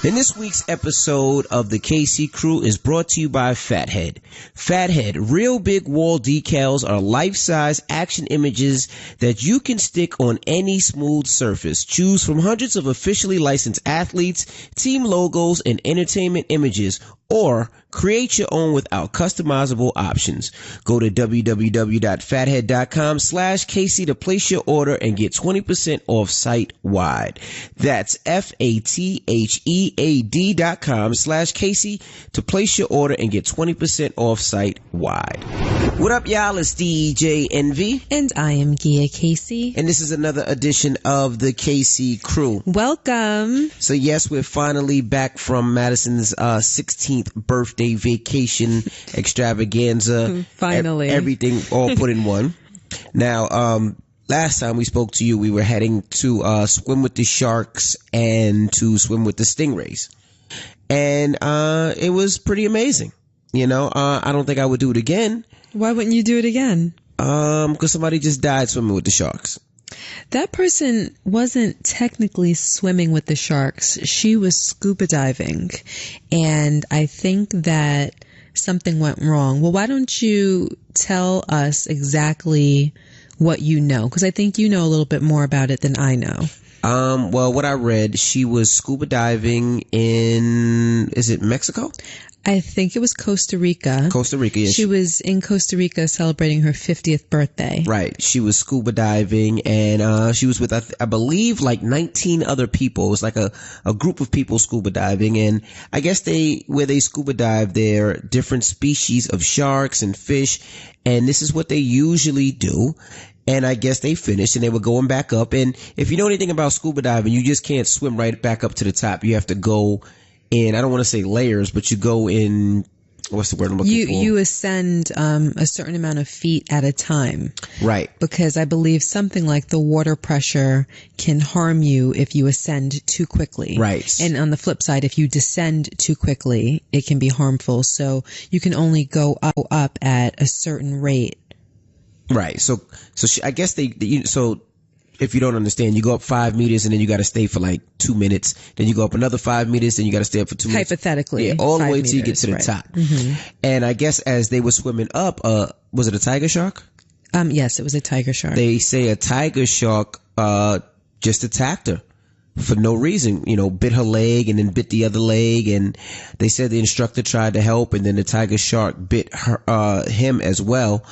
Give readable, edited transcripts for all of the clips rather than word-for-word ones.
And this week's episode of the KC Crew is brought to you by Fathead. Fathead, real big wall decals are life-size action images that you can stick on any smooth surface. Choose from hundreds of officially licensed athletes, team logos, and entertainment images, or create your own with our customizable options. Go to www.fathead.com/KC to place your order and get 20% off site-wide. That's FATHEAD.com/KC to place your order and get 20% off site-wide. What up, y'all? It's DJ Envy. And I am Gia Casey. And this is another edition of the KC Crew. Welcome. So yes, we're finally back from Madison's 16th birthday vacation extravaganza. Finally. Everything all put in one. Now, last time we spoke to you, we were heading to swim with the sharks and to swim with the stingrays. And it was pretty amazing. You know, I don't think I would do it again. Why wouldn't you do it again? Because somebody just died swimming with the sharks. That person wasn't technically swimming with the sharks. She was scuba diving. And I think that something went wrong. Well, why don't you tell us exactly what you know? Because I think you know a little bit more about it than I know. Well, what I read, she was scuba diving in, is it Mexico? I think it was Costa Rica. Costa Rica, yes. She was in Costa Rica celebrating her 50th birthday. Right. She was scuba diving, and she was with, I believe, like 19 other people. It was like a group of people scuba diving, and I guess where they scuba dive, there are different species of sharks and fish, and this is what they usually do. And I guess they finished and they were going back up. And if you know anything about scuba diving, you just can't swim right back up to the top. You have to go in, I don't want to say layers, but you go in, what's the word I'm looking for? You ascend a certain amount of feet at a time. Right. Because I believe something like the water pressure can harm you if you ascend too quickly. Right. And on the flip side, if you descend too quickly, it can be harmful. So you can only go up at a certain rate. Right. So I guess so if you don't understand, you go up 5 meters and then you got to stay for like 2 minutes. Then you go up another 5 meters, then you got to stay up for 2 minutes. Hypothetically. Yeah, all the way till you get meters, to the right. top. Mm-hmm. And I guess as they were swimming up, was it a tiger shark? Yes, it was a tiger shark. They say a tiger shark, just attacked her for no reason, bit her leg and then bit the other leg. And they said the instructor tried to help and then the tiger shark bit him as well.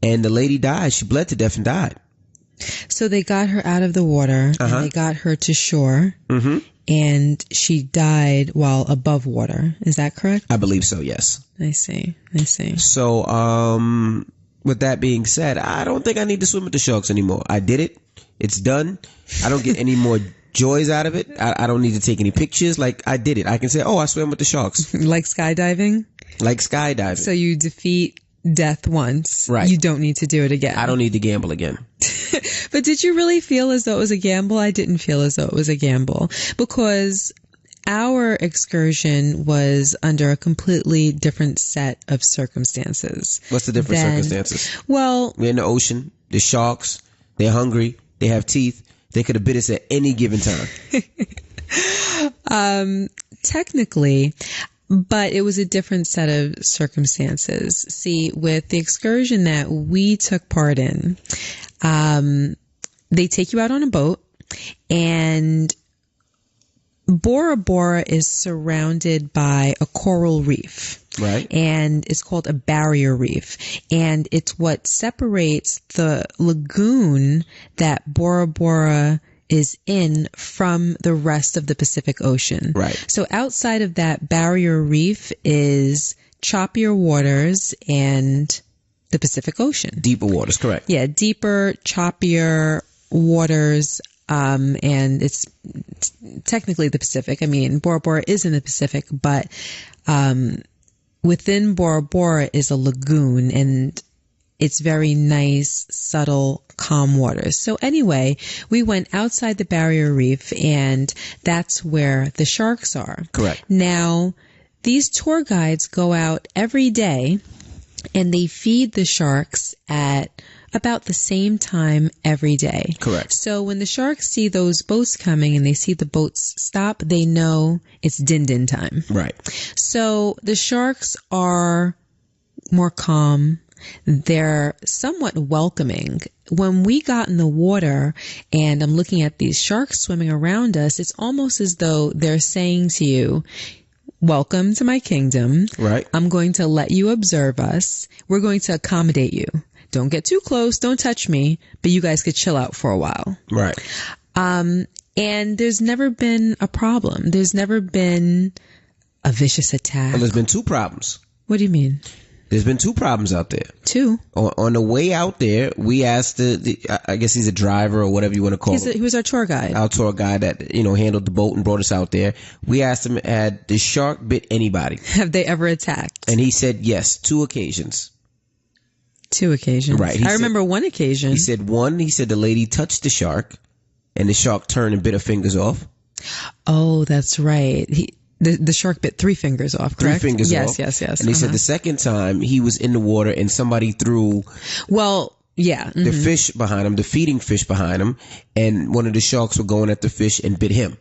And the lady died. She bled to death and died. So they got her out of the water and they got her to shore. Mm-hmm. And she died while above water. Is that correct? I believe so, yes. I see. So, with that being said, I don't think I need to swim with the sharks anymore. I did it. It's done. I don't get any more joys out of it. I don't need to take any pictures. Like, I did it. I can say, I swam with the sharks. Like skydiving? Like skydiving. So you defeat death once. Right. You don't need to do it again. I don't need to gamble again. But did you really feel as though it was a gamble? I didn't feel as though it was a gamble because our excursion was under a completely different set of circumstances. What's the different circumstances? Well, we're in the ocean. The sharks, they're hungry. They have teeth. They could have bit us at any given time. Technically, but it was a different set of circumstances. See, with the excursion that we took part in, they take you out on a boat, and Bora Bora is surrounded by a coral reef. Right. And it's called a barrier reef. And it's what separates the lagoon that Bora Bora is in from the rest of the Pacific Ocean. Right. So outside of that barrier reef is choppier waters and the Pacific Ocean. Deeper waters, correct. Yeah, deeper, choppier waters, and it's technically the Pacific. I mean, Bora Bora is in the Pacific, but within Bora Bora is a lagoon, and it's very nice, subtle, calm waters. So anyway, we went outside the barrier reef, and that's where the sharks are. Correct. Now, these tour guides go out every day, and they feed the sharks at about the same time every day. Correct. So when the sharks see those boats coming and they see the boats stop, they know it's din-din time. Right. So the sharks are more calm. They're somewhat welcoming. When we got in the water and I'm looking at these sharks swimming around us, it's almost as though they're saying to you, welcome to my kingdom. Right. I'm going to let you observe us. We're going to accommodate you. Don't get too close. Don't touch me. But you guys could chill out for a while. Right. And there's never been a problem. There's never been a vicious attack. Well, there's been two problems. What do you mean? There's been two problems out there. Two? On the way out there, we asked I guess he's a driver or whatever you want to call him. He was our tour guide. Our tour guide that, handled the boat and brought us out there. We asked him, had the shark bit anybody? Have they ever attacked? And he said yes, 2 occasions. 2 occasions. Right. I remember one occasion. He said the lady touched the shark and the shark turned and bit her fingers off. Oh, that's right. The shark bit 3 fingers off, correct? 3 fingers off. Yes. And he said the second time he was in the water and somebody threw the fish behind him, the feeding fish behind him, and one of the sharks were going at the fish and bit him.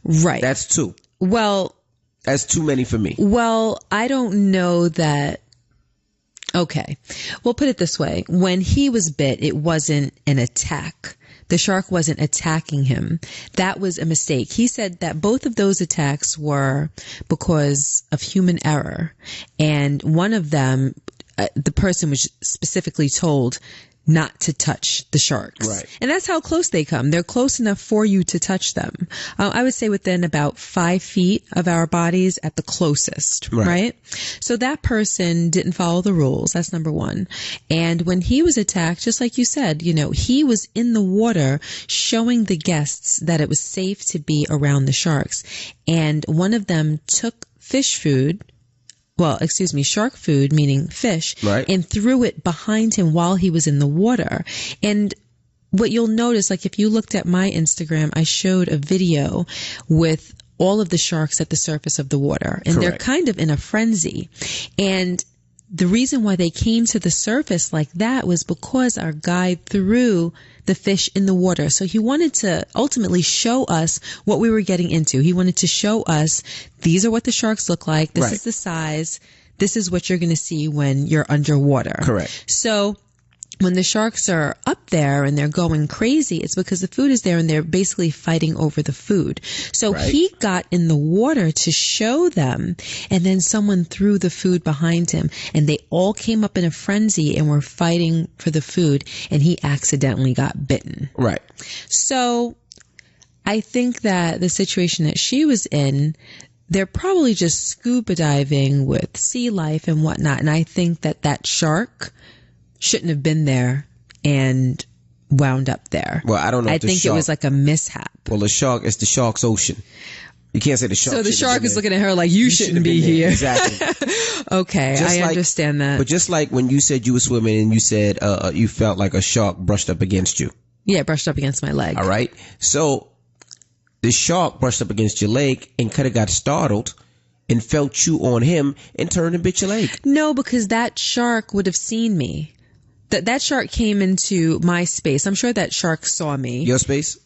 Right. That's 2. Well, that's too many for me. Well, I don't know that. Okay. We'll put it this way. When he was bit, it wasn't an attack. The shark wasn't attacking him. That was a mistake. He said that both of those attacks were because of human error. And one of them, the person was specifically told not to touch the sharks. Right. And that's how close they come. They're close enough for you to touch them. I would say within about 5 feet of our bodies at the closest. Right? So that person didn't follow the rules. That's number one. And when he was attacked, just like you said, he was in the water showing the guests that it was safe to be around the sharks. And one of them took shark food, meaning fish, right, and threw it behind him while he was in the water. And what you'll notice, like if you looked at my Instagram, I showed a video with all of the sharks at the surface of the water. And They're kind of in a frenzy. And the reason why they came to the surface like that was because our guide threw the fish in the water. So he wanted to ultimately show us what we were getting into. He wanted to show us, these are what the sharks look like. This is the size. This is what you're going to see when you're underwater. Correct. So when the sharks are up there and they're going crazy, it's because the food is there and they're basically fighting over the food. So he got in the water to show them, and then someone threw the food behind him, and they all came up in a frenzy and were fighting for the food, and he accidentally got bitten. Right. So I think that the situation that she was in, they're probably just scuba diving with sea life and whatnot. And I think that shark shouldn't have been there and wound up there. Well, I don't know. I think it was like a mishap. Well, it's the shark's ocean. You can't say the shark. So the shark is looking at her like, you shouldn't be here. Exactly. Okay, I understand that. But just like when you said you were swimming and you said you felt like a shark brushed up against you. Yeah, brushed up against my leg. All right. So the shark brushed up against your leg and could have got startled and felt you on him and turned and bit your leg. No, because that shark would have seen me. That shark came into my space. I'm sure that shark saw me. Your space?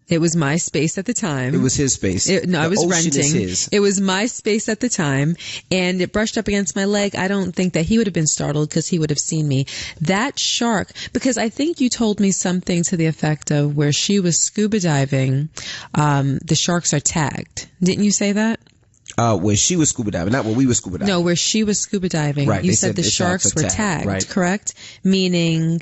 It was my space at the time. It was his space. I was renting. Is his. It was my space at the time, and it brushed up against my leg. I don't think that he would have been startled because he would have seen me. That shark, because I think you told me something to the effect of where she was scuba diving, the sharks are tagged. Didn't you say that? Where she was scuba diving, not where we were scuba diving. No, where she was scuba diving. Right. You said the sharks were tagged, right, correct? Meaning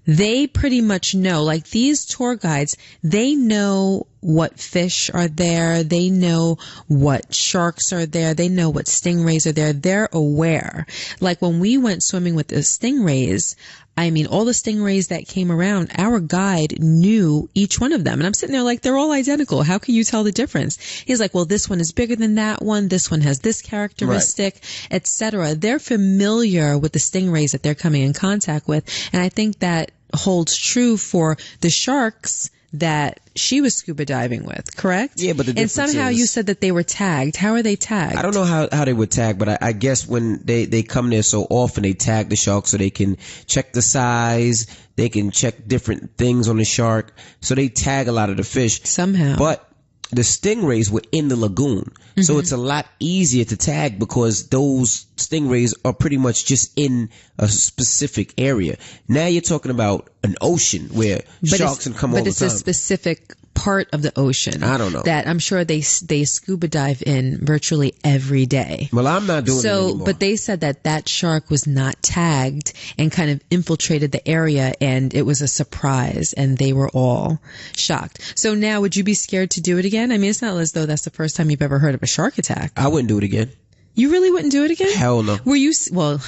they pretty much know, like these tour guides, they know what fish are there. They know what sharks are there. They know what stingrays are there. They're aware. Like when we went swimming with the stingrays, all the stingrays that came around, our guide knew each one of them. And I'm sitting there like, they're all identical. How can you tell the difference? He's like, well, this one is bigger than that one. This one has this characteristic, etc. They're familiar with the stingrays that they're coming in contact with. And I think that holds true for the sharks that she was scuba diving with, correct? Yeah, but the and difference somehow is, you said that they were tagged. How are they tagged? I don't know how they were tagged, but I guess when they come there so often, they tag the shark so they can check the size, they can check different things on the shark, so they tag a lot of the fish. Somehow. But the stingrays were in the lagoon. So it's a lot easier to tag because those stingrays are pretty much just in a specific area. Now you're talking about an ocean where sharks can come all the time. But it's a specific part of the ocean. I don't know. That I'm sure they scuba dive in virtually every day. Well, I'm not doing it anymore. But they said that shark was not tagged and kind of infiltrated the area, and it was a surprise, and they were all shocked. So now, would you be scared to do it again? I mean, it's not as though that's the first time you've ever heard of a shark attack. I wouldn't do it again. You really wouldn't do it again? Hell no. Were you, well,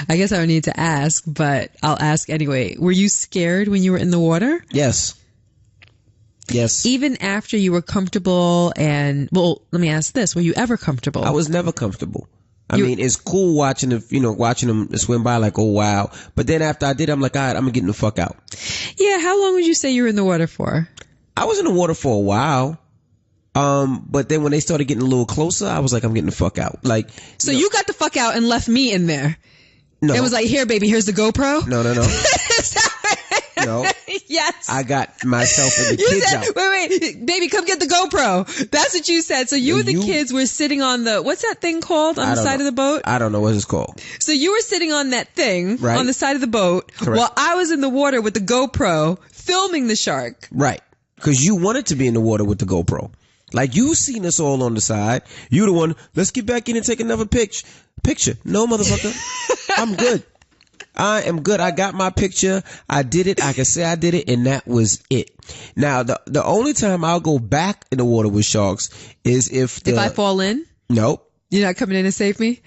I guess I don't need to ask, but I'll ask anyway. Were you scared when you were in the water? Yes. Yes. Even after you were comfortable and, well, let me ask this. Were you ever comfortable? I was never comfortable. I mean, it's cool watching them swim by like, oh, wow. But then after I did, I'm like, all right, I'm getting the fuck out. Yeah. How long would you say you were in the water for? I was in the water for a while. But then when they started getting a little closer, I was like, I'm getting the fuck out. Like, so you got the fuck out and left me in there. No. It was like, here, baby, here's the GoPro. No. No. Yes. I got myself and the kids out. Wait, baby, come get the GoPro. That's what you said. So you and the kids were sitting on the, what's that thing called on the side of the boat? I don't know what it's called. So you were sitting on that thing on the side of the boat. Correct. While I was in the water with the GoPro filming the shark. Right. Because you wanted to be in the water with the GoPro. Like, you seen us all on the side. You the one, let's get back in and take another picture. No, motherfucker. I'm good. I am good. I got my picture. I did it. I can say I did it, and that was it. Now, the only time I'll go back in the water with sharks is if I fall in? Nope. You're not coming in to save me?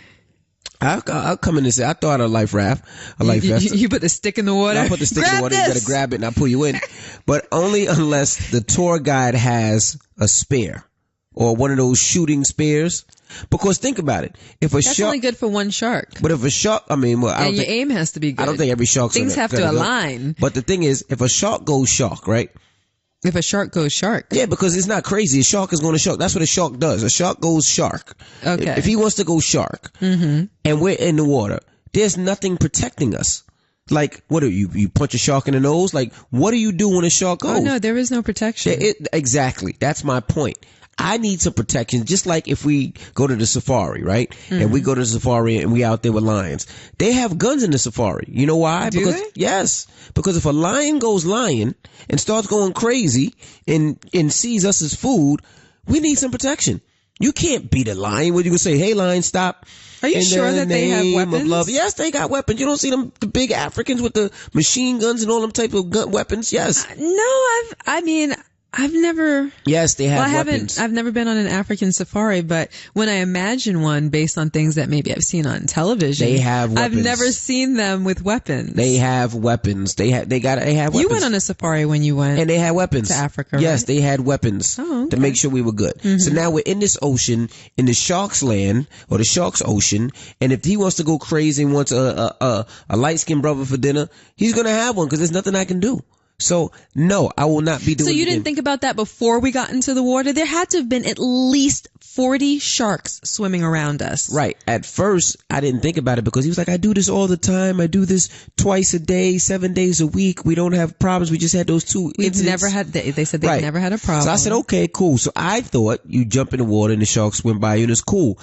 I'll come in and say, I thought a life raft, vest. You put the stick in the water? I put the stick in the water. You better grab it and I'll pull you in. But only unless the tour guide has a spear or one of those shooting spears. Because think about it. That's only good for one shark. But if a shark, I mean, well, your aim has to be good. I don't think every shark's Things have to align. But the thing is, if a shark goes shark, right? If a shark goes shark. Yeah, because it's not crazy. A shark is going to shark. That's what a shark does. A shark goes shark. Okay. If he wants to go shark and we're in the water, there's nothing protecting us. Like, what do you punch a shark in the nose? Like, what do you do when a shark goes? Oh, no, there is no protection. Exactly. That's my point. I need some protection, just like if we go to the safari, right? And we go to the safari and we out there with lions. They have guns in the safari. You know why? Because if a lion goes lion and starts going crazy and sees us as food, we need some protection. You can't beat a lion when you can say, hey, lion, stop. Are you sure that they have weapons? Love. Yes, they got weapons. You don't see them, the big Africans with the machine guns and all them type of weapons. Yes. No, I've never. Yes, they have weapons. I've never been on an African safari, but when I imagine one based on things that maybe I've seen on television, they have weapons. I've never seen them with weapons. They have weapons. They have weapons. You went on a safari when you went, and they had weapons to Africa. Yes, right? They had weapons to make sure we were good. So now we're in this ocean, in the shark's land or the shark's ocean, and if he wants to go crazy and wants a light skinned brother for dinner, he's gonna have one because there's nothing I can do. So, no, I will not be doing it. So you didn't think about that before we got into the water? There had to have been at least 40 sharks swimming around us. Right. At first, I didn't think about it because he was like, I do this all the time. I do this twice a day, 7 days a week. We don't have problems. We just had those two incidents. They said they've never had a problem. So I said, okay, cool. So I thought you jump in the water and the sharks swim by you and it's cool.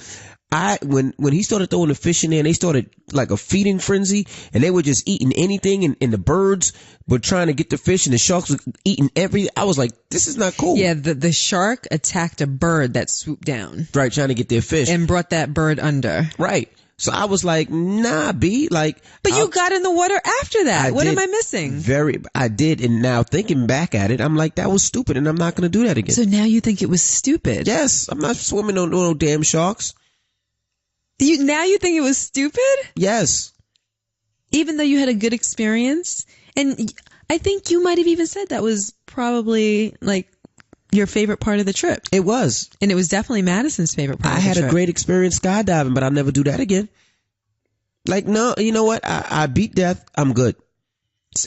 When he started throwing the fish in there and they started like a feeding frenzy and they were just eating anything and the birds were trying to get the fish and the sharks were eating everything, I was like, this is not cool. Yeah, the shark attacked a bird that swooped down. Right, trying to get their fish. And brought that bird under. Right. So I was like, nah, B, like. But you got in the water after that. What am I missing? I did. And now thinking back at it, I'm like, that was stupid and I'm not going to do that again. So now you think it was stupid? Yes. I'm not swimming on no damn sharks. Now you think it was stupid? Yes. Even though you had a good experience? And I think you might have even said that was probably like your favorite part of the trip. It was. And it was definitely Madison's favorite part of the trip. I had a great experience skydiving, but I'll never do that again. Like, no, you know what? I beat death. I'm good.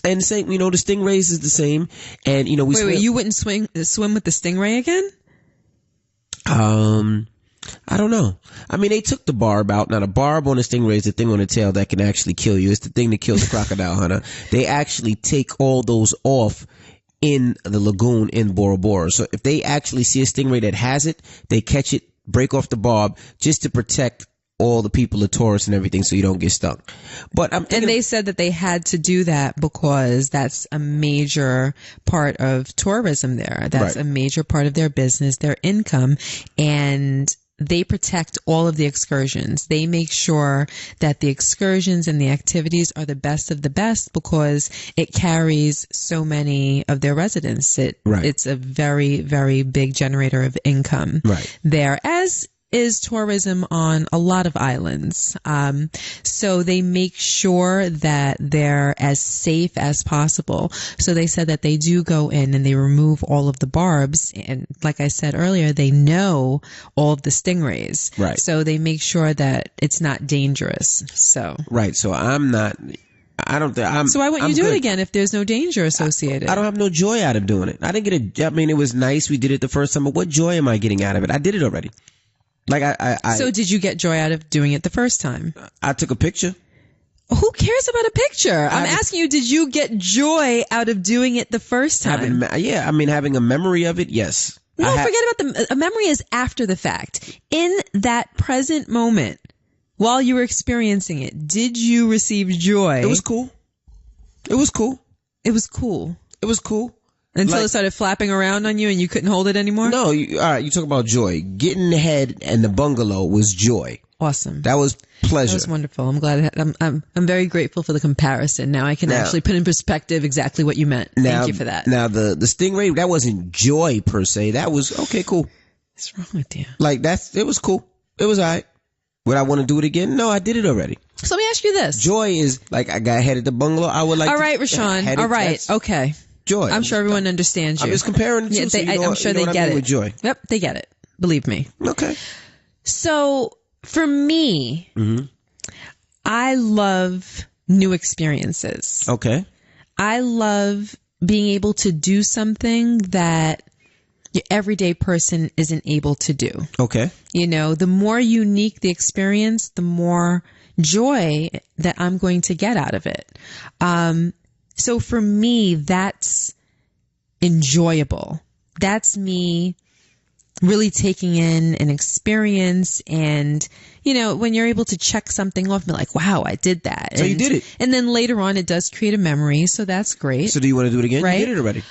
And same, the stingrays is the same. And, we Wait, you wouldn't swim with the stingray again? I don't know. I mean, they took the barb out. Now, the barb on the stingray is the thing on the tail that can actually kill you. It's the thing that kills the crocodile hunter. They actually take all those off in the lagoon in Bora Bora. So if they actually see a stingray that has it, they catch it, break off the barb just to protect all the people, the tourists and everything, so you don't get stung. But and they said that they had to do that because that's a major part of tourism there. That's a major part of their business, their income, and they protect all of the excursions. They make sure that the excursions and the activities are the best of the best because it carries so many of their residents. It's a very, very big generator of income there, as is tourism on a lot of islands. So they make sure that they're as safe as possible. So they said that they do go in and they remove all of the barbs. And like I said earlier, they know all of the stingrays. Right. So they make sure that it's not dangerous. So. Right. So I'm not. I don't think I'm. So why wouldn't you do it again if there's no danger associated? I don't have no joy out of doing it. I didn't get I mean, it was nice. We did it the first time, but what joy am I getting out of it? I did it already. Like So did you get joy out of doing it the first time? I took a picture. Who cares about a picture? I'm asking you, did you get joy out of doing it the first time? Having a memory of it, yes. No, forget about a memory is after the fact. In that present moment, while you were experiencing it, did you receive joy? It was cool. It was cool. It was cool. It was cool. Until it started flapping around on you and you couldn't hold it anymore? No, all right, you talk about joy. Getting the head and the bungalow was joy. Awesome. That was pleasure. That was wonderful. I'm glad. I'm very grateful for the comparison. Now I can actually put in perspective exactly what you meant. Thank you for that. Now the stingray, that wasn't joy per se. That was okay, cool. What's wrong with you? It was cool. It was all right. Would I want to do it again? No, I did it already. So let me ask you this. Joy is like I got head at the bungalow. I would like. All right, Rashawn. All right. Okay. Joy. I'm sure everyone understands you. I'm just comparing the two. I'm sure they get it. With joy. Yep, they get it. Believe me. Okay. So for me, I love new experiences. Okay. I love being able to do something that your everyday person isn't able to do. Okay. The more unique the experience, the more joy that I'm going to get out of it. So for me, that's enjoyable. That's me really taking in an experience and, when you're able to check something off, be like, wow, I did that. So you did it. And then later on, it does create a memory. So that's great. So do you want to do it again? Right? You did it already.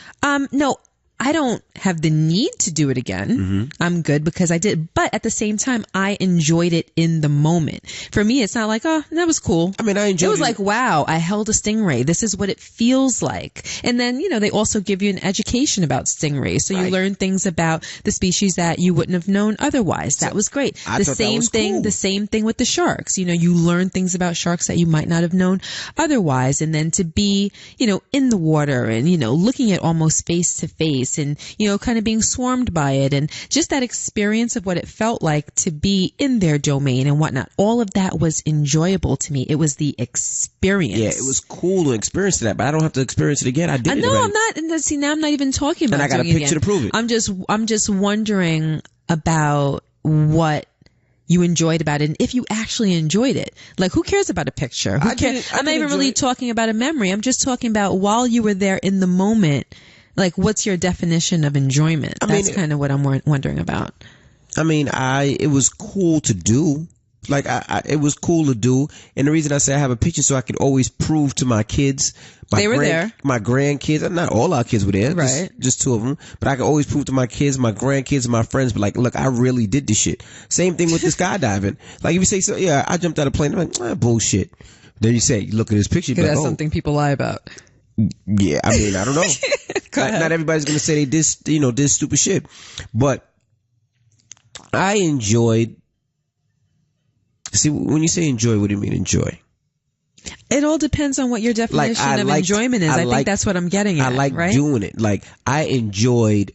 No. I don't have the need to do it again. I'm good because I did. But at the same time, I enjoyed it in the moment. For me, it's not like, oh, that was cool. I mean, I enjoyed it. It was like, wow, I held a stingray. This is what it feels like. And then, they also give you an education about stingrays. So you learn things about the species that you wouldn't have known otherwise. That was great. The same thing with the sharks. You learn things about sharks that you might not have known otherwise. And then to be, in the water and, looking at almost face to face and, kind of being swarmed by it and just that experience of what it felt like to be in their domain and whatnot. All of that was enjoyable to me. It was the experience. Yeah, it was cool to experience that, but I don't have to experience it again. I did it already. No, I'm not. See, now I'm not even talking about it again. And I got a picture to prove it. I'm just wondering about what you enjoyed about it and if you actually enjoyed it. Like, who cares about a picture? I'm not even really talking about a memory. I'm just talking about while you were there in the moment. Like, what's your definition of enjoyment? That's kind of what I'm wondering about. I mean, it was cool to do. Like, it was cool to do. And the reason I say I have a picture so I could always prove to my kids. They were there. My grandkids. Not all our kids were there. Right. Just two of them. But I could always prove to my kids, my grandkids, and my friends, but like, look, I really did this shit. Same thing with the skydiving. Like, if you say, so, yeah, I jumped out of a plane. I'm like, bullshit. Then you say, look at this picture. Because that's something people lie about. Yeah, I mean, I don't know. Not everybody's going to say they did stupid shit. But I enjoyed. See, when you say enjoy, what do you mean enjoy? It all depends on what your definition of enjoyment is. I think that's what I'm getting at. I like doing it. Like, I enjoyed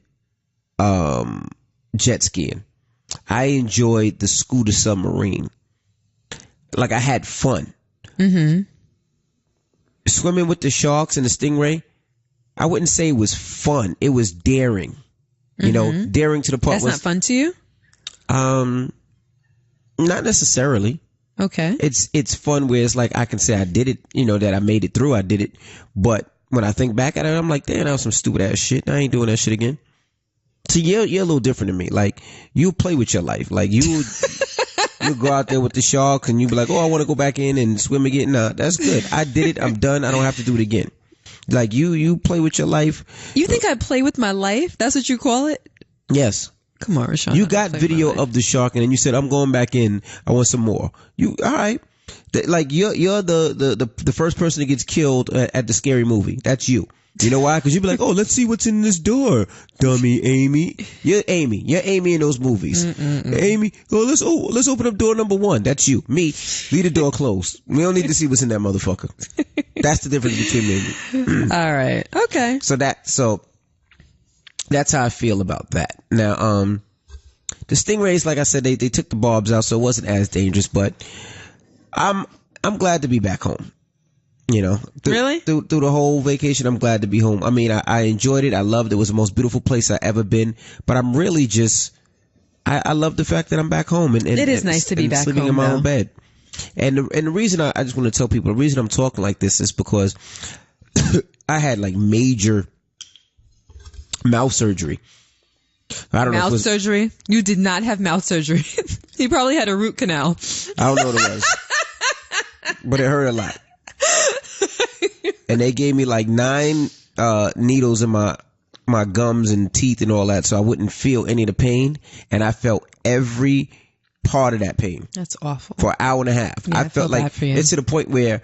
jet skiing. I enjoyed the scooter submarine. Like, I had fun. swimming with the sharks and the stingray, I wouldn't say it was fun. It was daring. You know, daring to the part. That's not fun to you? Not necessarily. Okay. It's fun where it's like I can say I did it, you know, that I made it through, I did it. But when I think back at it, I'm like, damn, that was some stupid ass shit. I ain't doing that shit again. So you're a little different than me. Like, you play with your life. Like, you go out there with the sharks and you be like, oh, I want to go back in and swim again. Nah, that's good. I did it. I'm done. I don't have to do it again. Like, you play with your life. You think I play with my life? That's what you call it? Yes. Come on, Rashawn. You got video of the shark and then you said, I'm going back in. I want some more. All right. Like, you're the first person that gets killed at the scary movie. That's you. You know why? Because you'd be like, oh, let's see what's in this door, dummy Amy. You're Amy. You're Amy in those movies. Amy, let's open up door number 1. That's you. Me, leave the door closed. We don't need to see what's in that motherfucker. That's the difference between me and you. All right. Okay. So that's how I feel about that. Now, the stingrays, like I said, they took the barbs out, so it wasn't as dangerous, but I'm glad to be back home. You know, really? Through the whole vacation, I'm glad to be home. I mean, I enjoyed it. I loved it. It was the most beautiful place I ever been. But I'm really just, I love the fact that I'm back home and it is nice to be back sleeping home in my though. own bed. And the reason I just want to tell people, the reason I'm talking like this is because I had like major mouth surgery. I don't know. Mouth surgery? You did not have mouth surgery. He probably had a root canal. I don't know what it was, but it hurt a lot. And they gave me like 9 needles in my gums and teeth and all that, so I wouldn't feel any of the pain. And I felt every part of that pain. That's awful. For an hour and a half. Yeah, I felt like it's to the point where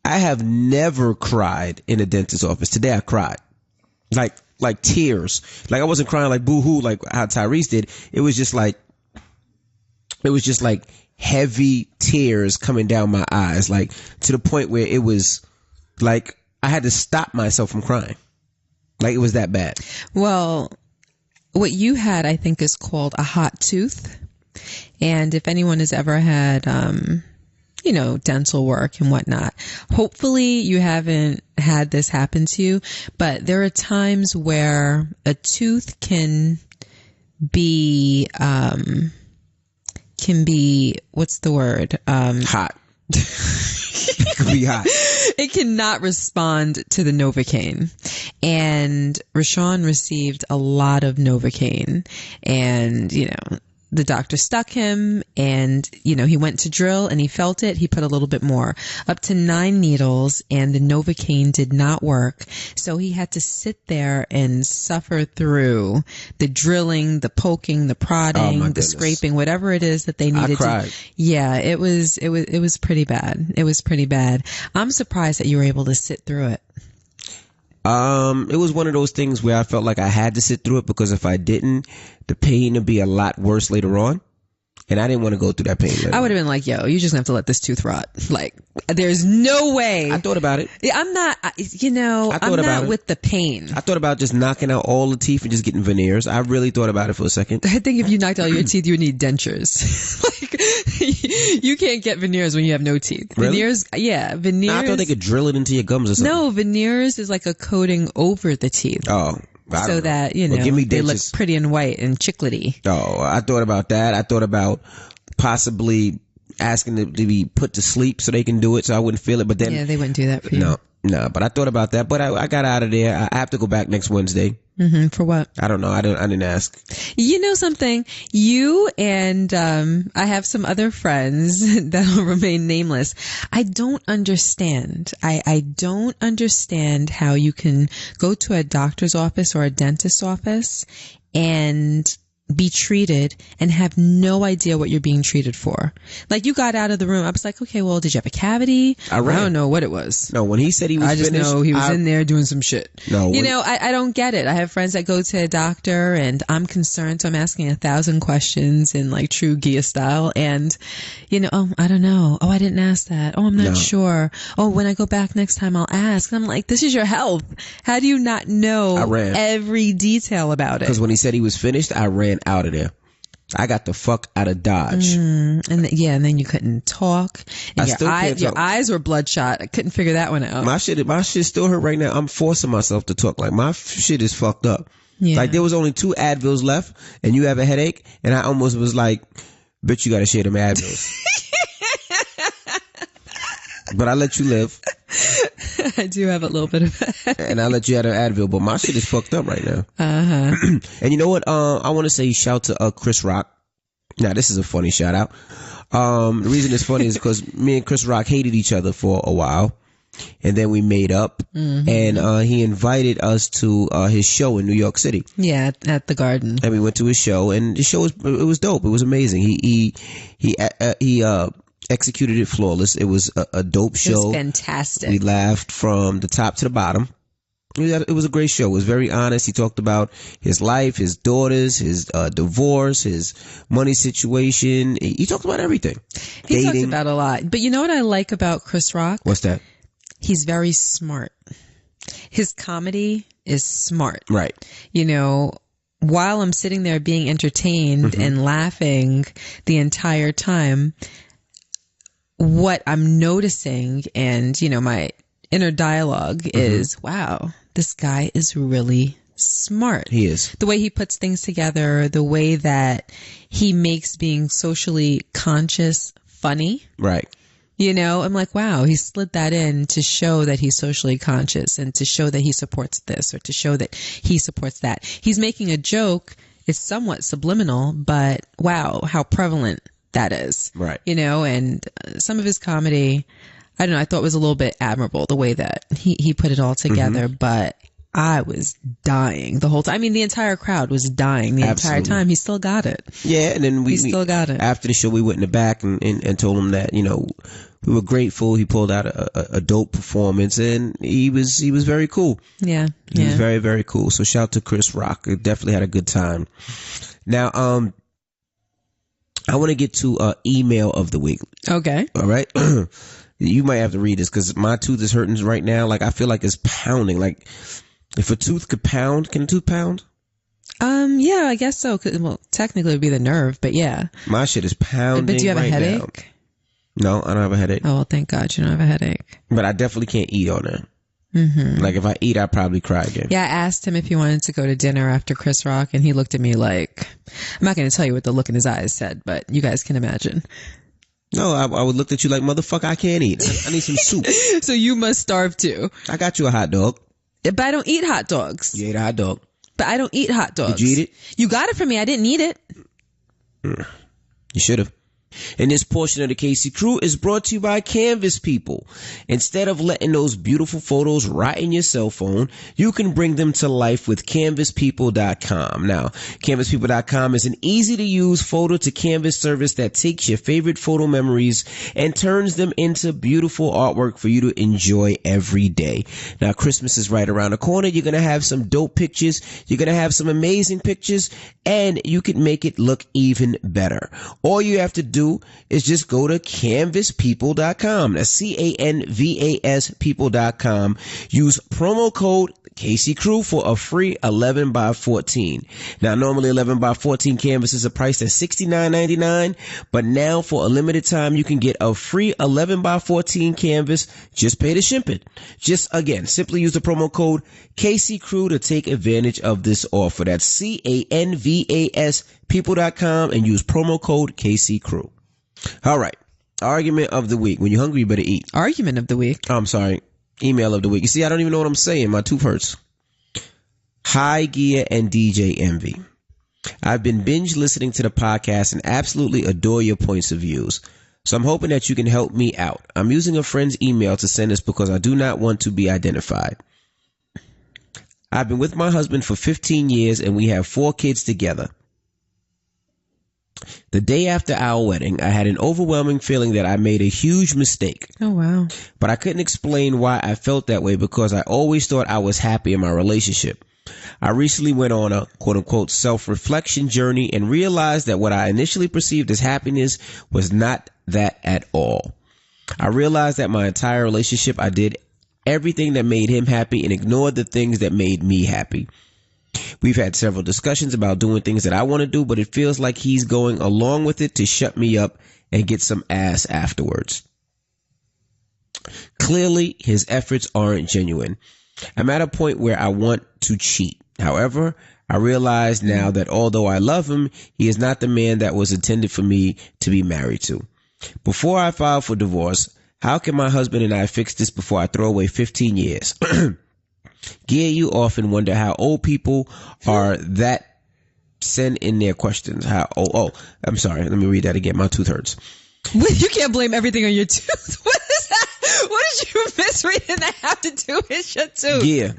I have never cried in a dentist's office. Today I cried. Like tears. Like I wasn't crying like boo-hoo like how Tyrese did. It was just like heavy tears coming down my eyes, like to the point where it was like I had to stop myself from crying. Like it was that bad. Well, what you had, I think, is called a hot tooth. And if anyone has ever had, dental work and whatnot, hopefully you haven't had this happen to you. But there are times where a tooth can be, what's the word? Hot. It could be hot. It cannot respond to the Novocaine. And Rashawn received a lot of Novocaine. And, the doctor stuck him and, he went to drill and he felt it. He put a little bit more, up to 9 needles, and the Novocaine did not work. So he had to sit there and suffer through the drilling, the poking, the prodding, the scraping, whatever it is that they needed I cried. to. Yeah, it was pretty bad. It was pretty bad. I'm surprised that you were able to sit through it. It was one of those things where I felt like I had to sit through it because if I didn't, the pain would be a lot worse later on. And I didn't want to go through that pain later. I would have been like, yo, you just have to let this tooth rot. Like, there's no way. I thought about it. I'm not, I'm not with the pain. I thought about just knocking out all the teeth and just getting veneers. I really thought about it for a second. I think if you knocked out your teeth, you would need dentures. Like, you can't get veneers when you have no teeth. Really? Veneers, yeah, veneers. I thought they could drill it into your gums or something. No, veneers is like a coating over the teeth. Oh. So that, they look pretty and white and chiclety. Oh, I thought about that. I thought about possibly asking them to be put to sleep so they can do it so I wouldn't feel it. But then, yeah, they wouldn't do that for you. No, but I thought about that. But I got out of there. I have to go back next Wednesday. For what? I don't know. I didn't ask. You know something? You and I have some other friends that will remain nameless. I don't understand. I don't understand how you can go to a doctor's office or a dentist's office and be treated and have no idea what you're being treated for. Like, you got out of the room. I was like, okay, well, did you have a cavity? I don't know what it was. No, when he said he was finished, I just know he was in there doing some shit. No. I don't get it. I have friends that go to a doctor and I'm concerned, so I'm asking 1,000 questions in like true Gia style. And, I don't know. Oh, I didn't ask that. Oh, I'm not sure. Oh, when I go back next time, I'll ask. And I'm like, this is your health. How do you not know every detail about it? Because when he said he was finished, I ran out of there. I got the fuck out of Dodge. And then you couldn't talk. And your eyes were bloodshot. I couldn't figure that one out. My shit still hurt right now. I'm forcing myself to talk. Like, my shit is fucked up. Yeah. Like, there was only 2 Advils left, and you have a headache, and I almost was like, bitch, you gotta share them Advils. But I let you live. I do have a little bit of that. And I let you have an Advil, but my shit is fucked up right now. Uh-huh. And you know what? I want to say shout to Chris Rock. Now, this is a funny shout out. The reason it's funny is because me and Chris Rock hated each other for a while. And then we made up. Mm-hmm. And he invited us to his show in New York City. Yeah, at the Garden. And we went to his show, and the show was dope. It was amazing. He executed it flawless. It was a dope show. It was fantastic. We laughed from the top to the bottom. It was a great show. It was very honest. He talked about his life, his daughters, his divorce, his money situation. He talked about everything. He talked about a lot. But you know what I like about Chris Rock? What's that? He's very smart. His comedy is smart. Right. You know, while I'm sitting there being entertained and laughing the entire time, what I'm noticing and, you know, my inner dialogue is, wow, this guy is really smart. He is. The way he puts things together, the way that he makes being socially conscious funny. Right. You know, I'm like, wow, he slid that in to show that he's socially conscious and to show that he supports this or to show that he supports that. He's making a joke. It's somewhat subliminal, but wow, how prevalent that is. Right. You know, and some of his comedy, I don't know, I thought was a little bit admirable the way that he put it all together, but I was dying the whole time. I mean, the entire crowd was dying the entire time. He still got it. Yeah, and then we still got it. After the show, we went in the back and told him that, you know, we were grateful. He pulled out a dope performance, and he was very cool. Yeah. He was very, very cool. So shout out to Chris Rock. It definitely had a good time. Now, I want to get to email of the week. Okay. All right. You might have to read this because my tooth is hurting right now. Like, I feel like it's pounding. Like, if a tooth could pound, can a tooth pound? Yeah, I guess so. Well, technically it would be the nerve, but yeah. My shit is pounding. But do you have right a headache? Now. No, I don't have a headache. Oh, well, thank God you don't have a headache. But I definitely can't eat on that. Mm-hmm. Like, if I eat, I'd probably cry again. Yeah, I asked him if he wanted to go to dinner after Chris Rock, and he looked at me like, I'm not going to tell you what the look in his eyes said, but you guys can imagine. No, I would look at you like, motherfucker, I can't eat. I need some soup. So you must starve too. I got you a hot dog. But I don't eat hot dogs. You ate a hot dog. But I don't eat hot dogs. Did you eat it? You got it from me. I didn't eat it. You should have. And this portion of the KC Crew is brought to you by Canvas People. Instead of letting those beautiful photos rot in your cell phone, you can bring them to life with canvaspeople.com. Now, canvaspeople.com is an easy-to-use photo-to-canvas service that takes your favorite photo memories and turns them into beautiful artwork for you to enjoy every day. Now, Christmas is right around the corner. You're going to have some dope pictures. You're going to have some amazing pictures, and you can make it look even better. All you have to do is just go to canvaspeople.com. That's CANVAS people.com. Use promo code KC Crew for a free 11 by 14. Now, normally 11 by 14 canvases are priced at $69.99, but now for a limited time, you can get a free 11 by 14 canvas. Just pay the shipping. Just again, simply use the promo code KC Crew to take advantage of this offer. That's CANVAS people.com and use promo code KC Crew. All right. Argument of the week. When you're hungry, you better eat. Argument of the week. I'm sorry. Email of the week. You see, I don't even know what I'm saying. My tooth hurts. High Gear and DJ Envy. I've been binge listening to the podcast and absolutely adore your points of views. So I'm hoping that you can help me out. I'm using a friend's email to send this because I do not want to be identified. I've been with my husband for 15 years and we have 4 kids together. The day after our wedding, I had an overwhelming feeling that I made a huge mistake. Oh, wow. But I couldn't explain why I felt that way because I always thought I was happy in my relationship. I recently went on a quote-unquote self-reflection journey and realized that what I initially perceived as happiness was not that at all. I realized that my entire relationship, I did everything that made him happy and ignored the things that made me happy. We've had several discussions about doing things that I want to do, but it feels like he's going along with it to shut me up and get some ass afterwards. Clearly, his efforts aren't genuine. I'm at a point where I want to cheat. However, I realize now that although I love him, he is not the man that was intended for me to be married to. Before I file for divorce, how can my husband and I fix this before I throw away 15 years? Gia, you often wonder how old people are that send in their questions. I'm sorry. Let me read that again. My tooth hurts. You can't blame everything on your tooth. What is that? What did you misread and that have to do with your tooth? Yeah.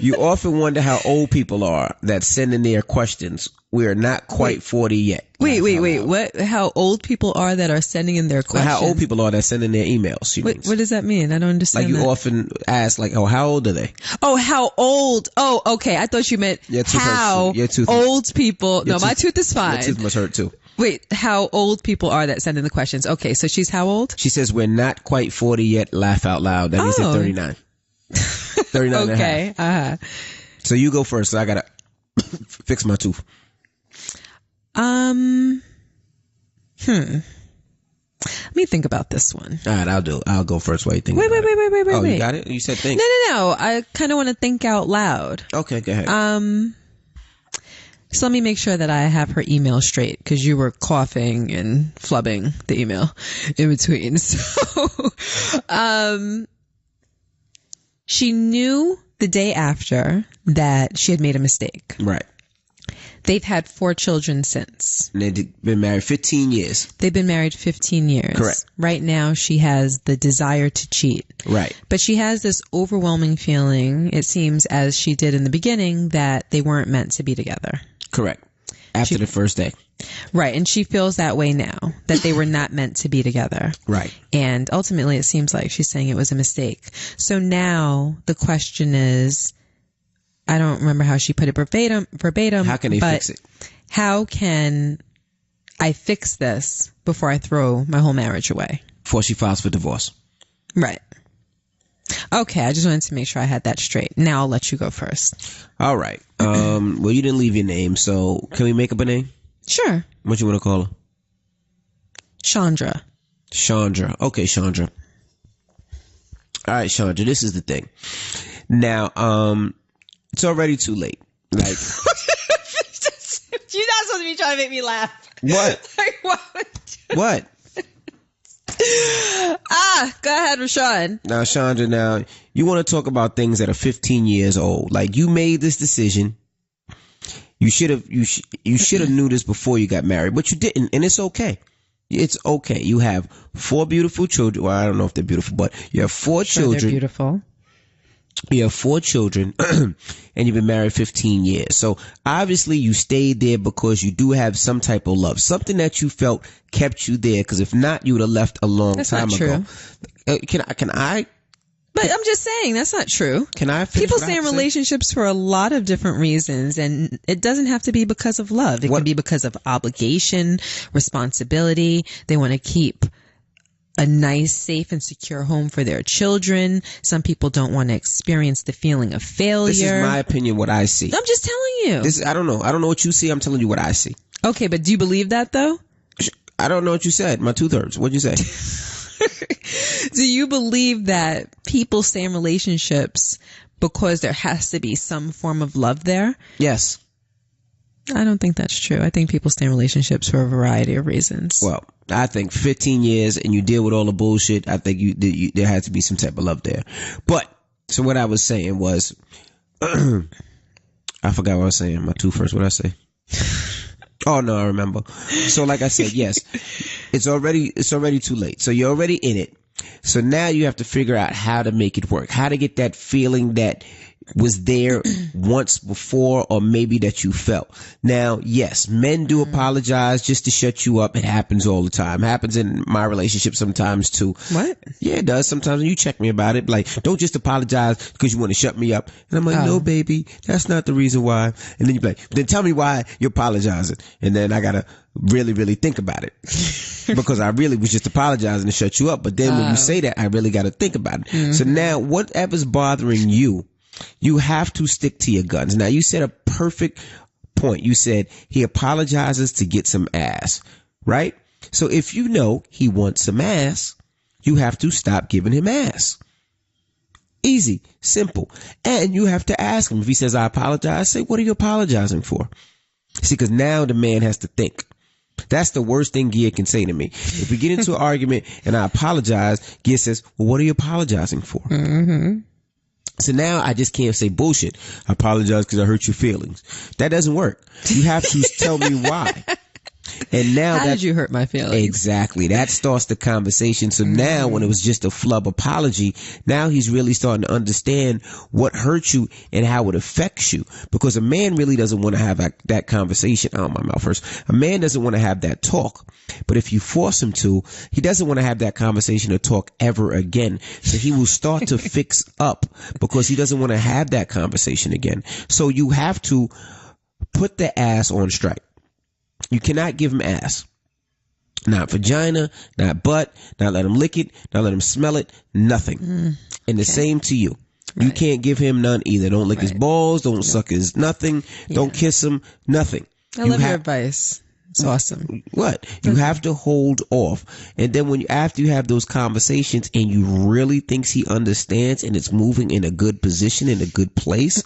You often wonder how old people are that send in their questions. We are not quite 40 yet. Wait. What? How old people are that are sending in their questions? How old people are that send in their emails. What does that mean? I don't understand. Like you often ask, like, oh, how old are they? Oh, how old? Oh, okay. I thought you meant how old people. No, my tooth is fine. Your tooth must hurt too. Wait, how old people are that send in the questions? Okay, so she's how old? She says we're not quite 40 yet. Laugh out loud. That means they're 39. 39 okay. and a half. So you go first. So I gotta fix my tooth. Let me think about this one. All right, I'll go first while you think. Wait. Oh, you got it? You said think. No. I kind of want to think out loud. Okay, go ahead. So let me make sure that I have her email straight because you were coughing and flubbing the email in between. So, she knew the day after that she had made a mistake. Right. They've had 4 children since. And they've been married 15 years. They've been married 15 years. Correct. Right now, she has the desire to cheat. Right. But she has this overwhelming feeling, it seems, as she did in the beginning, that they weren't meant to be together. Correct. After the first day. Right. And she feels that way now, that they were not meant to be together. Right. And ultimately, it seems like she's saying it was a mistake. So now the question is, I don't remember how she put it verbatim. How can they fix it? How can I fix this before I throw my whole marriage away? Before she files for divorce. Right. Okay, I just wanted to make sure I had that straight. Now I'll let you go first. All right. Well, you didn't leave your name, so can we make up a name? Sure. What you want to call her? Chandra. Chandra. Okay, Chandra. All right, Chandra, this is the thing. Now, it's already too late. Like, You're not supposed to be trying to make me laugh. What? Like, what? What? Go ahead, Rashawn. Now, Chandra, you want to talk about things that are 15 years old. Like, you made this decision. You should have knew this before you got married, but you didn't, and it's okay. It's okay. You have 4 beautiful children. Well, I don't know if they're beautiful, but you have 4 children. They're beautiful. You have 4 children and you've been married 15 years. So obviously you stayed there because you do have some type of love, something that you felt kept you there. Because if not, you would have left a long time ago. Can I? But I'm just saying that's not true. Can I? People stay in relationships for a lot of different reasons, and it doesn't have to be because of love. It can be because of obligation, responsibility. They want to keep a nice, safe, and secure home for their children. Some people don't want to experience the feeling of failure. This is my opinion, what I see. I'm just telling you. I don't know. I don't know what you see. I'm telling you what I see. Okay, but do you believe that, though? I don't know what you said. My tooth hurts. What'd you say? Do you believe that people stay in relationships because there has to be some form of love there? Yes. I don't think that's true. I think people stay in relationships for a variety of reasons. Well, I think 15 years and you deal with all the bullshit, I think there has to be some type of love there. But, so what I was saying was, I forgot what I was saying. My tooth hurts. What did I say? Oh, no, I remember. So like I said, yes, it's already too late. So you're already in it. So now you have to figure out how to make it work, how to get that feeling that was there once before, or maybe that you felt. Now, yes, men do apologize just to shut you up. It happens all the time. It happens in my relationship sometimes too. What? Yeah, it does. Sometimes you check me about it. Like, don't just apologize because you want to shut me up. And I'm like, no, baby, that's not the reason why. And then you be like, then tell me why you're apologizing. And then I gotta really, really think about it because I really was just apologizing to shut you up. But then when you say that, I really gotta think about it. So now whatever's bothering you You have to stick to your guns. Now, you said a perfect point. You said he apologizes to get some ass, right? So if you know he wants some ass, you have to stop giving him ass. Easy, simple. And you have to ask him. If he says, I apologize, say, what are you apologizing for? See, because now the man has to think. That's the worst thing Gia can say to me. If we get into an argument and I apologize, Gia says, well, what are you apologizing for? Mm-hmm. So now I just can't say bullshit. I apologize because I hurt your feelings. That doesn't work. You have to tell me why. And now how did you hurt my feelings? Exactly. That starts the conversation. So now when it was just a flub apology, now he's really starting to understand what hurt you and how it affects you. Because a man really doesn't want to have that conversation. Oh, my mouth first. A man doesn't want to have that talk. But if you force him to, he doesn't want to have that conversation or talk ever again. So he will start to fix up because he doesn't want to have that conversation again. So you have to put the ass on strike. You cannot give him ass. Not vagina, not butt, not let him lick it, not let him smell it, nothing. And the same to you. Right. You can't give him none either. Don't lick his balls, don't suck his nothing, don't kiss him, nothing. I love your advice. It's awesome. What? You have to hold off. And then after you have those conversations and you really thinks he understands and it's moving in a good position, in a good place,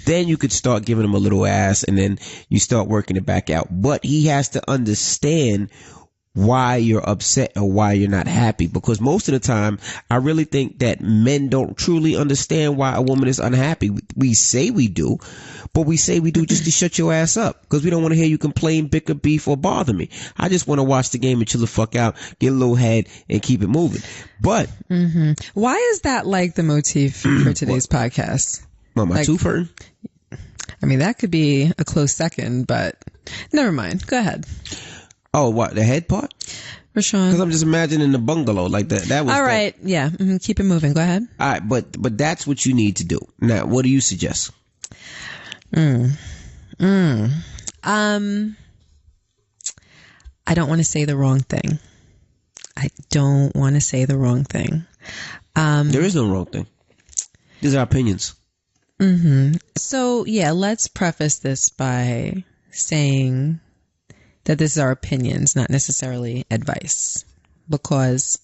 then you could start giving him a little ass and then you start working it back out. But he has to understand why you're upset or why you're not happy. Because most of the time, I really think that men don't truly understand why a woman is unhappy. We say we do, but we say we do just to shut your ass up because we don't want to hear you complain, bicker, beef, or bother me. I just want to watch the game and chill the fuck out, get a little head, and keep it moving. But why is that like the motif for today's podcast? Well, my tooth hurting? I mean, that could be a close second, but never mind. Go ahead. Oh, what? The head part? Rashawn. Because I'm just imagining the bungalow like that. That was all right. Yeah. Keep it moving. Go ahead. All right. But that's what you need to do. Now, what do you suggest? I don't want to say the wrong thing. There is no wrong thing. These are opinions. So, yeah, let's preface this by saying that this is our opinions, not necessarily advice, because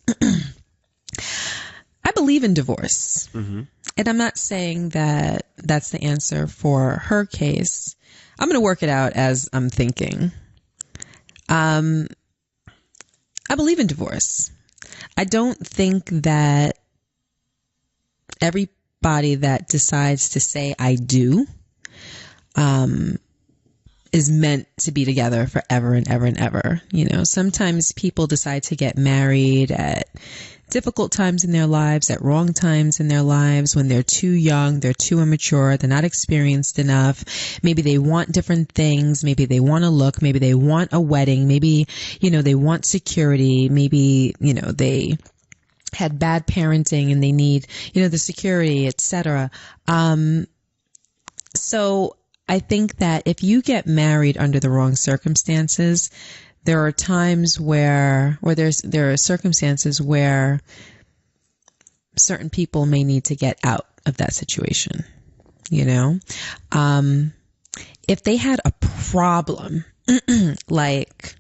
I believe in divorce. And I'm not saying that that's the answer for her case. I'm going to work it out as I'm thinking. I believe in divorce. I don't think that everybody that decides to say I do is meant to be together forever and ever and ever. You know, sometimes people decide to get married at difficult times in their lives, at wrong times in their lives, when they're too young, they're too immature, they're not experienced enough. Maybe they want different things. Maybe they want to look. Maybe they want a wedding. Maybe, they want security. Maybe, they had bad parenting and they need, the security, etc. So I think that if you get married under the wrong circumstances, there are times there are circumstances where certain people may need to get out of that situation. If they had a problem, like,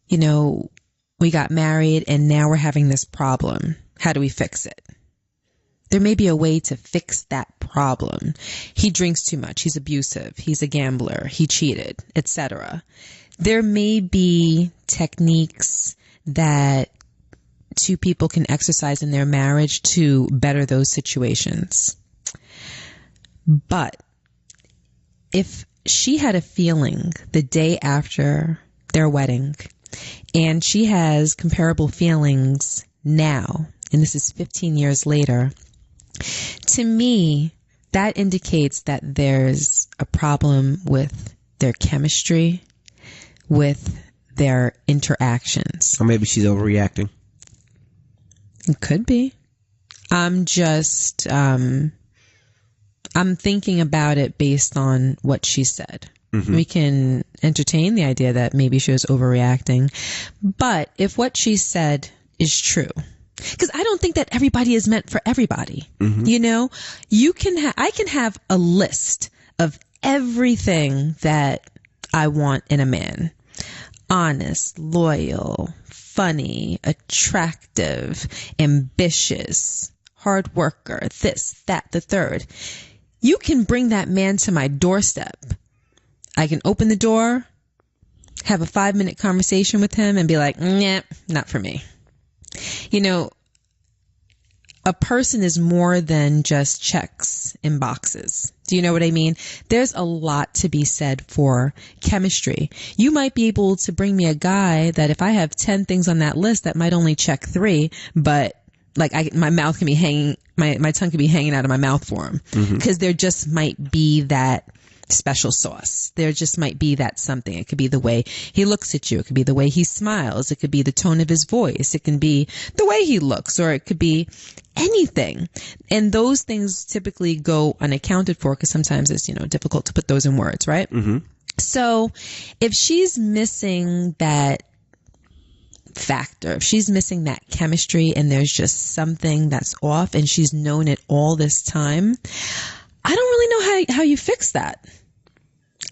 we got married and now we're having this problem. How do we fix it? There may be a way to fix that problem. He drinks too much. He's abusive. He's a gambler. He cheated, etc. There may be techniques that two people can exercise in their marriage to better those situations. But if she had a feeling the day after their wedding and she has comparable feelings now, and this is 15 years later, to me, that indicates that there's a problem with their chemistry, with their interactions. Or maybe she's overreacting. It could be. I'm thinking about it based on what she said. We can entertain the idea that maybe she was overreacting. But if what she said is true, Because I don't think that everybody is meant for everybody. Mm-hmm. You know, I can have a list of everything that I want in a man. Honest, loyal, funny, attractive, ambitious, hard worker, this, that, the third. You can bring that man to my doorstep. I can open the door, have a 5-minute conversation with him and be like, nah, not for me. You know, a person is more than just checks in boxes. Do you know what I mean? There's a lot to be said for chemistry. You might be able to bring me a guy that if I have 10 things on that list that might only check 3, but like my mouth can be hanging, my tongue can be hanging out of my mouth for him. Because there just might be that special sauce. There just might be that something. It could be the way he looks at you. It could be the way he smiles. It could be the tone of his voice. It can be the way he looks, or it could be anything. And those things typically go unaccounted for because sometimes it's, difficult to put those in words, right? Mm-hmm. So if she's missing that factor, if she's missing that chemistry and there's just something that's off and she's known it all this time, I don't really know how you fix that.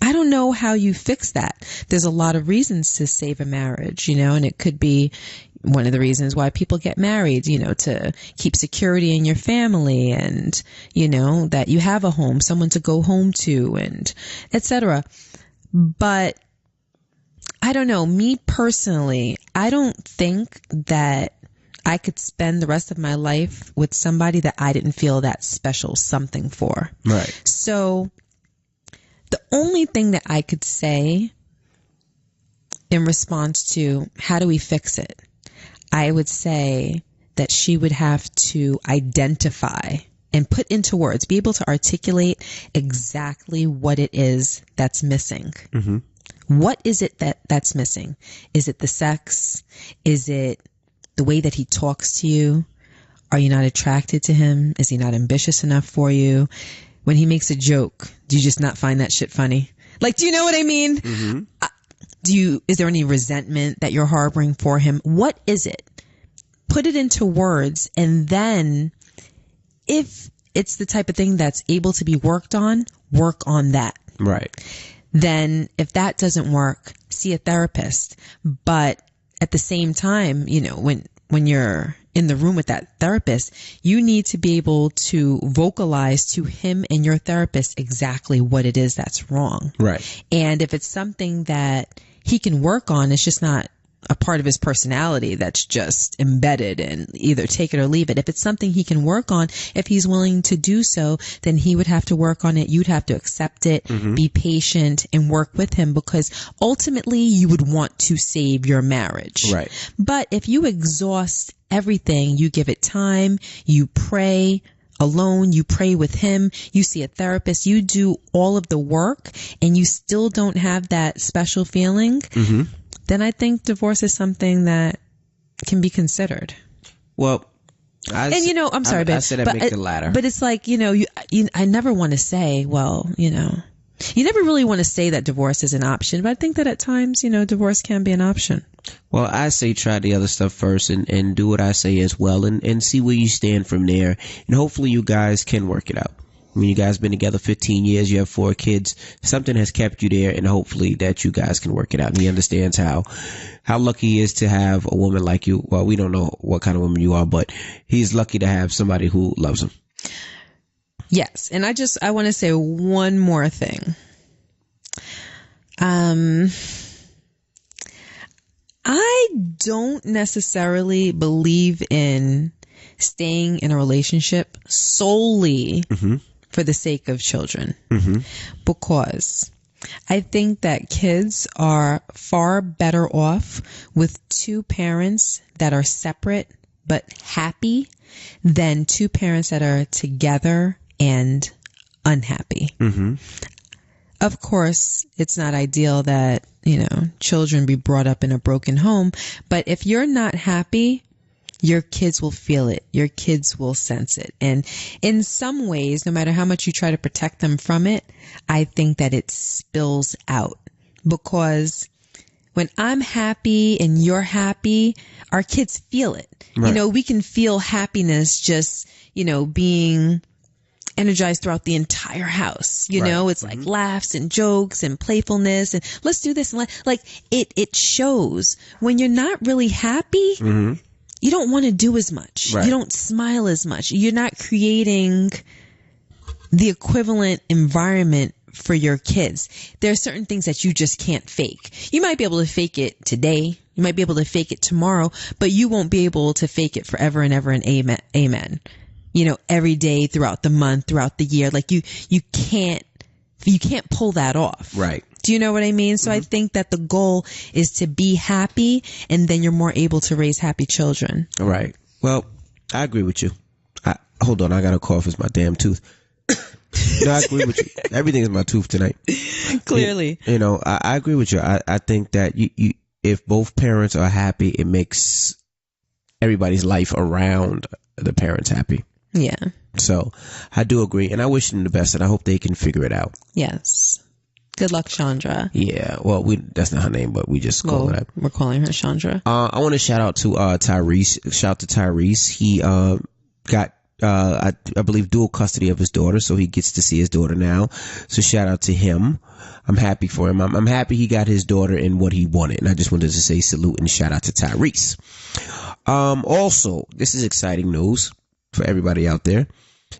I don't know how you fix that. There's a lot of reasons to save a marriage, and it could be one of the reasons why people get married, to keep security in your family and, that you have a home, someone to go home to and etc. But I don't know. Me personally, I don't think that I could spend the rest of my life with somebody that I didn't feel that special something for. Right. So the only thing that I could say in response to how do we fix it, I would say that she would have to identify and put into words, be able to articulate exactly what it is that's missing. Mm-hmm. What is it that's missing? Is it the sex? Is it the way that he talks to you? Are you not attracted to him? Is he not ambitious enough for you? When he makes a joke, do you just not find that shit funny? Like, do you know what I mean? Mm-hmm. Is there any resentment that you're harboring for him? What is it? Put it into words. And then if it's the type of thing that's able to be worked on, work on that. Right. Then if that doesn't work, see a therapist. But at the same time, when you're in the room with that therapist, you need to be able to vocalize to him and your therapist exactly what it is that's wrong. Right. And if it's something that he can work on, it's just not a part of his personality that's just embedded and either take it or leave it. If it's something he can work on, if he's willing to do so, then he would have to work on it. You'd have to accept it, mm-hmm. be patient and work with him because ultimately you would want to save your marriage. Right. But if you exhaust everything, you give it time, you pray alone, you pray with him, you see a therapist, you do all of the work and you still don't have that special feeling, mm-hmm. then I think divorce is something that can be considered. Well, I'm sorry, I said I'd make the latter. But it's like, I never want to say, well, you never really want to say that divorce is an option, but I think that at times, divorce can be an option. Well, I say try the other stuff first and do what I say as well and see where you stand from there. And hopefully you guys can work it out. I mean, you guys been together 15 years, you have 4 kids, something has kept you there and hopefully that you guys can work it out. And he understands how lucky he is to have a woman like you. Well, we don't know what kind of woman you are, but he's lucky to have somebody who loves him. Yes. And I want to say one more thing. I don't necessarily believe in staying in a relationship solely mm-hmm. for the sake of children, mm-hmm. because I think that kids are far better off with 2 parents that are separate but happy than 2 parents that are together and unhappy. Mm-hmm. Of course, it's not ideal that, children be brought up in a broken home, but if you're not happy, your kids will feel it. Your kids will sense it. And in some ways, no matter how much you try to protect them from it, I think that it spills out because when I'm happy and you're happy, our kids feel it. Right. You know, we can feel happiness just, you know, being energized throughout the entire house. You know, it's like laughs and jokes and playfulness and let's do this. And like it shows when you're not really happy. You don't want to do as much. Right. You don't smile as much. You're not creating the equivalent environment for your kids. There are certain things that you just can't fake. You might be able to fake it today. You might be able to fake it tomorrow, but you won't be able to fake it forever and ever and amen. You know, every day throughout the month, throughout the year. Like you can't pull that off. Right. Do you know what I mean? So I think that the goal is to be happy, and then you're more able to raise happy children. Right. Well, I agree with you. Hold on, I got a cough. It's my damn tooth. No, I agree with you. Everything is my tooth tonight. Clearly. You know, I agree with you. I think that you if both parents are happy, it makes everybody's life around the parents happy. Yeah. So I do agree, and I wish them the best, and I hope they can figure it out. Yes. Good luck, Chandra. Yeah. Well, that's not her name, but we just call her that. We're calling her Chandra. I want to shout out to Tyrese. Shout out to Tyrese. He got I believe dual custody of his daughter, so he gets to see his daughter now. So shout out to him. I'm happy for him. I'm happy he got his daughter in what he wanted, and I just wanted to say salute and shout out to Tyrese. Also, this is exciting news for everybody out there,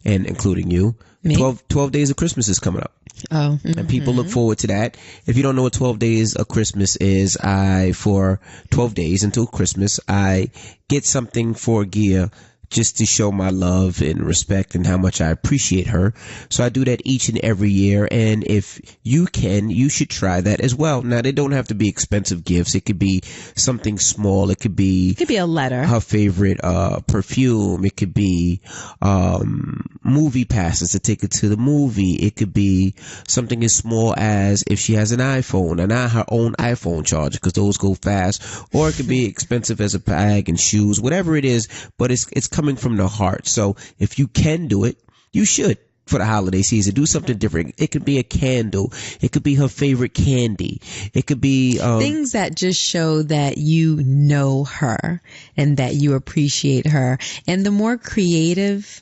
and including you. 12 days of Christmas is coming up. Oh. And people look forward to that. If you don't know what 12 days of Christmas is, for 12 days until Christmas, I get something for Gia just to show my love and respect and how much I appreciate her. So I do that each and every year. And if you can, you should try that as well. Now, they don't have to be expensive gifts. It could be something small. It could be a letter. Her favorite perfume. It could be movie passes to take her to the movie. It could be something as small as if she has an iPhone, and not her own iPhone charger, because those go fast. Or it could be expensive as a bag and shoes, whatever it is, but it's coming from the heart. So if you can do it, you should. For the holiday season, do something different. It could be a candle. It could be her favorite candy. It could be things that just show that you know her and that you appreciate her. And the more creative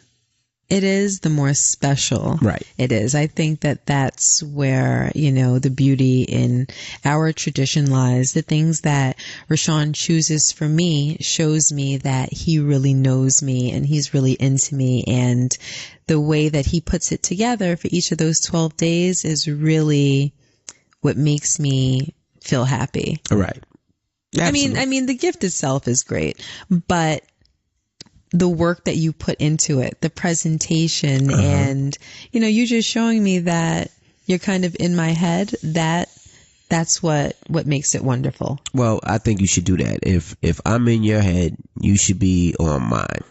it is, the more special it is. I think that that's where, you know, the beauty in our tradition lies. The things that Rashawn chooses for me shows me that he really knows me and he's really into me. And the way that he puts it together for each of those 12 days is really what makes me feel happy. Right. Absolutely. I mean, the gift itself is great, but the work that you put into it, the presentation, and, you know, you just showing me that you're kind of in my head, that's what makes it wonderful. Well, I think you should do that. If I'm in your head, you should be on mine.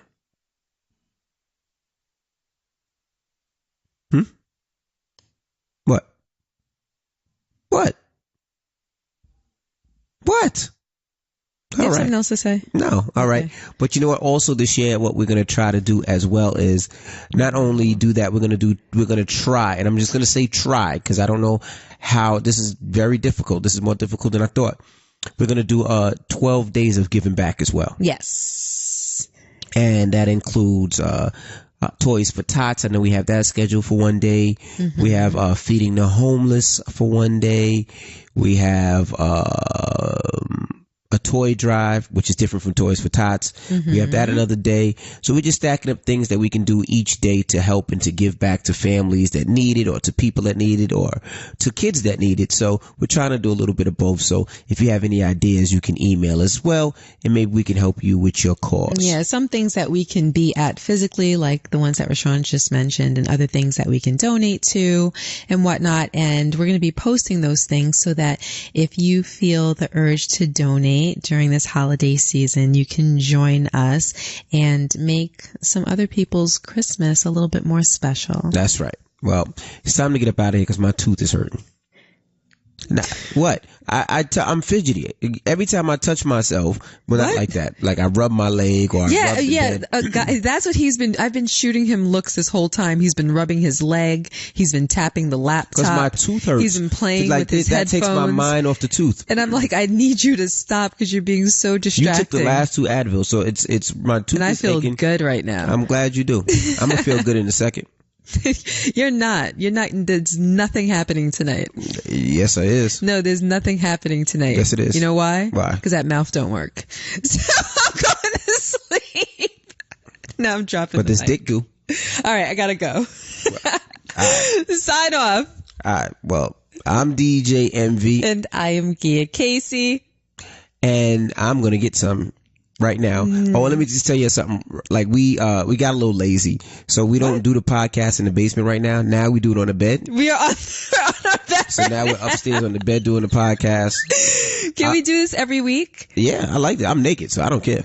What? You have something else to say? No. All right. But you know what? Also this year, what we're going to try to do as well is not only do that, we're going to try, and I'm just going to say try, because I don't know how, this is very difficult. This is more difficult than I thought. We're going to do 12 days of giving back as well. Yes. And that includes Toys for Tots. I know we have that scheduled for one day. We have feeding the homeless for one day. We have a toy drive, which is different from Toys for Tots. We have that another day. So we're just stacking up things that we can do each day to help and to give back to families that need it, or to people that need it, or to kids that need it. So we're trying to do a little bit of both. So if you have any ideas, you can email as well, and maybe we can help you with your cause. Yeah, some things that we can be at physically, like the ones that Rashawn just mentioned, and other things that we can donate to and whatnot. And we're going to be posting those things so that if you feel the urge to donate during this holiday season, you can join us and make some other people's Christmas a little bit more special. That's right. Well, it's time to get up out of here because my tooth is hurting. Nah, what? I'm fidgety. Every time I touch myself, well, not like that. Like I rub my leg or I rub the bed. Guy, that's what I've been shooting him looks this whole time. He's been rubbing his leg. He's been tapping the laptop. Because my tooth hurts. He's been playing with his headphones. That takes my mind off the tooth. And I'm like, I need you to stop because you're being so distracting. You took the last 2 Advil, so it's my tooth. And I feel good right now. I'm glad you do. I'm gonna feel good in a second. You're not. There's nothing happening tonight. Yes, there is. No, there's nothing happening tonight. Yes, it is. You know why? Why? Because that mouth don't work. So I'm going to sleep. Now I'm dropping but this dick do. All right, I gotta go. Sign off. All right. Well, I'm DJ MV. And I am Gia Casey. And I'm going to get some right now. Oh, let me just tell you something. Like we got a little lazy. So we don't do the podcast in the basement right now. Now we do it on the bed. We are on our bed. So now we're upstairs on the bed doing the podcast. Can we do this every week? Yeah, I like that. I'm naked, so I don't care.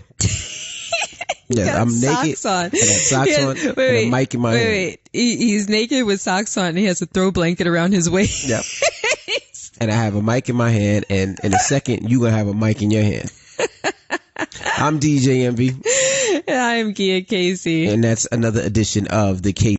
Yeah, I'm naked. Socks on. I got socks on and a mic in my hand. Wait. He's naked with socks on and he has a throw blanket around his waist. Yep. And I have a mic in my hand, and in a second, you're going to have a mic in your hand. I'm DJ MV. And I am Gia Casey. And that's another edition of the Casey